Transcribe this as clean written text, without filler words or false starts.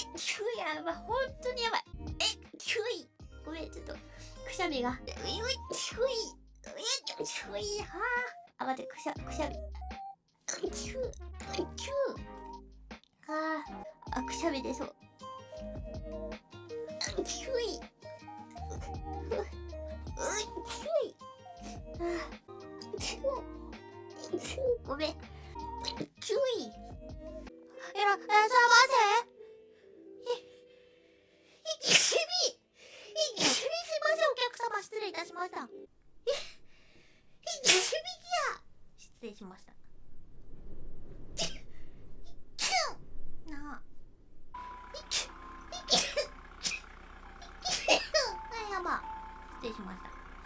キュイやばい、本当にやばい。キュイ。ごめん、ちょっと、くしゃみが。キュイ。キュイ。はあ。待って、くしゃみ。キュー。くしゃみ出そう。キュイ。ごめん。キュイ。いらっしゃいませ。すいません、お客様、失礼いたしました。失礼しました。